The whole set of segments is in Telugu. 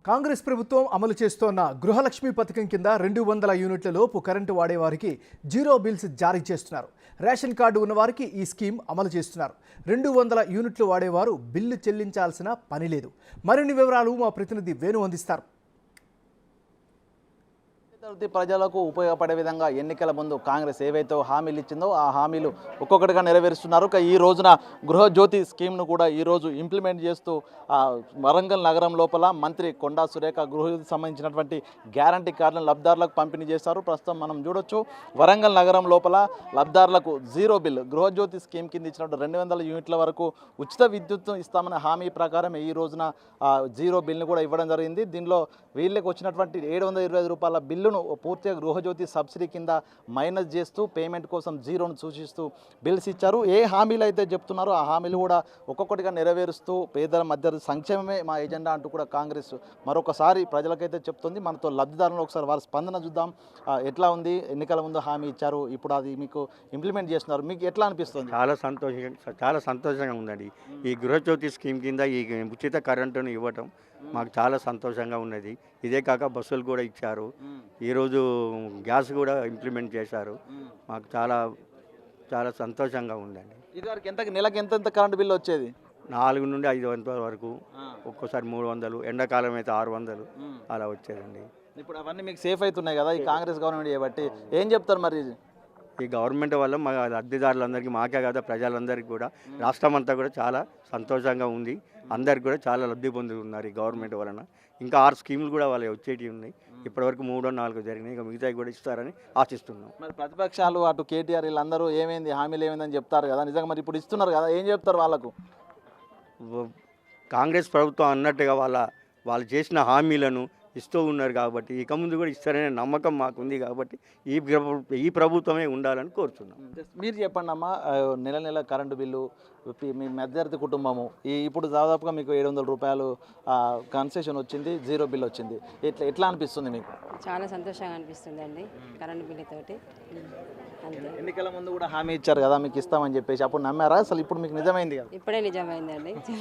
కాంగ్రెస్ ప్రభుత్వం అమలు చేస్తోన్న గృహలక్ష్మి పథకం కింద 200 యూనిట్ల లోపు కరెంటు వాడేవారికి జీరో బిల్స్ జారీ చేస్తున్నారు. రేషన్ కార్డు ఉన్నవారికి ఈ స్కీమ్ అమలు చేస్తున్నారు. 200 యూనిట్లు వాడేవారు బిల్లు చెల్లించాల్సిన పని లేదు. మరిన్ని వివరాలు మా ప్రతినిధి వేణు అందిస్తారు. ప్రజలకు ఉపయోగపడే విధంగా ఎన్నికల ముందు కాంగ్రెస్ ఏవైతే హామీలు ఇచ్చిందో ఆ హామీలు ఒక్కొక్కటిగా నెరవేరుస్తున్నారు. ఈ రోజున గృహజ్యోతి స్కీమ్ను కూడా ఈరోజు ఇంప్లిమెంట్ చేస్తూ వరంగల్ నగరం లోపల మంత్రి కొండా సురేఖ గృహజ్యోతికి సంబంధించినటువంటి గ్యారంటీ కార్డులను లబ్ధిదారులకు పంపిణీ చేశారు. ప్రస్తుతం మనం చూడొచ్చు వరంగల్ నగరం లోపల లబ్ధిదారులకు జీరో బిల్ గృహజ్యోతి స్కీమ్ కింద ఇచ్చినట్టు 200 యూనిట్ల వరకు ఉచిత విద్యుత్తును ఇస్తామన్న హామీ ప్రకారం ఈ రోజున జీరో బిల్ను కూడా ఇవ్వడం జరిగింది. దీనిలో వీళ్ళకి వచ్చినటువంటి 725 రూపాయల బిల్లును పూర్తిగా గృహజ్యోతి సబ్సిడీ కింద మైనస్ చేస్తూ పేమెంట్ కోసం జీరోను సూచిస్తూ బిల్స్ ఇచ్చారు. ఏ హామీలు అయితే చెప్తున్నారో ఆ హామీలు కూడా ఒక్కొక్కటిగా నెరవేరుస్తూ పేదల మధ్య సంక్షేమమే మా ఎజెండా అంటూ కూడా కాంగ్రెస్ మరొకసారి ప్రజలకైతే చెప్తుంది. మనతో లబ్ధిదారులు ఒకసారి వారి స్పందన చూద్దాం. ఎట్లా ఉంది? ఎన్నికల ముందు హామీ ఇచ్చారు, ఇప్పుడు అది మీకు ఇంప్లిమెంట్ చేస్తున్నారు, మీకు ఎట్లా అనిపిస్తుంది? చాలా సంతోషంగా ఉందండి. ఈ గృహజ్యోతి స్కీమ్ కింద ఈ ఉచిత కరెంటును ఇవ్వటం మాకు చాలా సంతోషంగా ఉన్నది. ఇదే కాక బస్సులు కూడా ఇచ్చారు. ఈరోజు గ్యాస్ కూడా ఇంప్లిమెంట్ చేశారు. మాకు చాలా చాలా సంతోషంగా ఉందండి. ఇదివరకు నెలకు ఎంత కరెంటు బిల్లు వచ్చేది? 4 నుండి 500 వరకు, ఒక్కోసారి 300, ఎండాకాలం అయితే 600 అలా వచ్చేదండి. ఇప్పుడు అవన్నీ మీకు సేఫ్ అవుతున్నాయి కదా ఈ కాంగ్రెస్ గవర్నమెంట్ చేయబట్టి. ఏం చెప్తారు మరి? ఈ గవర్నమెంట్ వల్ల మా అద్దెదారులందరికీ, మాకే కదా ప్రజలందరికీ కూడా, రాష్ట్రం అంతా కూడా చాలా సంతోషంగా ఉంది. అందరికి కూడా చాలా లబ్ధి పొందుతున్నారు ఈ గవర్నమెంట్ వలన. ఇంకా 6 స్కీములు కూడా వాళ్ళకి వచ్చేటివి ఉన్నాయి. ఇప్పటివరకు 3-4 జరిగినాయి. ఇక మిగతాయి కూడా ఇస్తారని ఆశిస్తున్నాం. మరి ప్రతిపక్షాలు అటు కేటీఆర్ వీళ్ళందరూ ఏమైంది హామీలు ఏమైందని చెప్తారు కదా, నిజంగా మరి ఇప్పుడు ఇస్తున్నారు కదా, ఏం చెప్తారు వాళ్ళకు? కాంగ్రెస్ ప్రభుత్వం అన్నట్టుగా వాళ్ళు చేసిన హామీలను ఇస్తూ ఉన్నారు కాబట్టి ఇక ముందు కూడా ఇస్తారనే నమ్మకం మాకుంది. కాబట్టి ఈ ప్రభుత్వమే ఉండాలని కోరుతున్నాం. మీరు చెప్పండి అమ్మా, నెల కరెంటు బిల్లు మీ మధ్యవర్తి కుటుంబము ఇప్పుడు దాదాపుగా మీకు 700 రూపాయలు కన్సెషన్ వచ్చింది, జీరో బిల్ వచ్చింది. ఎట్లా అనిపిస్తుంది మీకు? చాలా సంతోషంగా అనిపిస్తుంది అండి కరెంటు బిల్లు తోటి. ఎన్నికల ముందు కూడా హామీ ఇచ్చారు కదా మీకు ఇస్తామని చెప్పేసి, అప్పుడు నమ్మారా? అసలు ఇప్పుడు మీకు నిజమైంది కదా? ఇప్పుడే నిజమైంది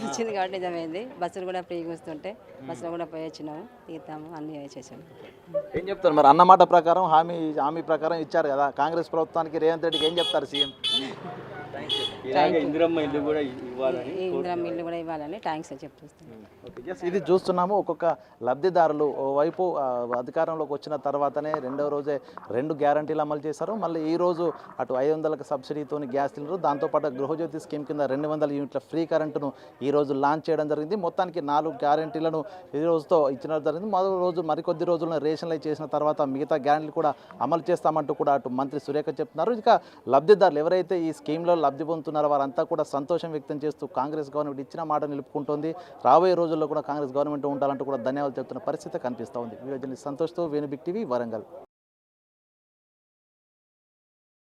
వచ్చింది కాబట్టి నిజమైంది. బస్సులు కూడా ఫ్రీగా వస్తుంటే బస్సులో కూడా పోయి వచ్చినాము, తీస్తాము, అన్నీ చేసాము. ఏం చెప్తారు మరి? అన్నమాట ప్రకారం హామీ ప్రకారం ఇచ్చారు కదా కాంగ్రెస్ ప్రభుత్వానికి, రేవంత్ రెడ్డికి ఏం చెప్తారు సీఎం? ఇందిరమ్మ ఇల్లు కూడా ఇవ్వాలని థ్యాంక్స్ అని చెప్తున్నాను. ఇది చూస్తున్నాము. ఒక్కొక్క లబ్ధిదారులు ఓవైపు అధికారంలోకి వచ్చిన తర్వాతనే రెండవ రోజే 2 గ్యారంటీలు అమలు చేశారు. మళ్ళీ ఈ రోజు అటు 500 సబ్సిడీతో గ్యాస్ సిలిండర్, దాంతోపాటు గృహజ్యోతి స్కీమ్ కింద 200 యూనిట్ల ఫ్రీ కరెంటును ఈ రోజు లాంచ్ చేయడం జరిగింది. మొత్తానికి 4 గ్యారంటీలను ఈ రోజుతో ఇచ్చిన జరిగింది. మరికొద్ది రోజులను రేషన్లైజ్ చేసిన తర్వాత మిగతా గ్యారంటీలు కూడా అమలు చేస్తామంటూ కూడా అటు మంత్రి సురేఖ చెప్తున్నారు. ఇక లబ్ధిదారులు ఎవరైతే ఈ స్కీమ్లో లబ్ధి పొందుతున్నారో వారంతా కూడా సంతోషం వ్యక్తం చేస్తూ కాంగ్రెస్ గవర్నమెంట్ ఇచ్చిన మాట నిలుపుకుంటోంది. రాబోయే రోజుల్లో కూడా కాంగ్రెస్ గవర్నమెంట్ ఉండాలంటూ కూడా ధన్యవాదాలు చెప్తున్న పరిస్థితి కనిపిస్తూ ఉంది. వీడియో జర్నలిస్ట్ సంతోష్తో వేణు బిగ్ టీవీ, వరంగల్.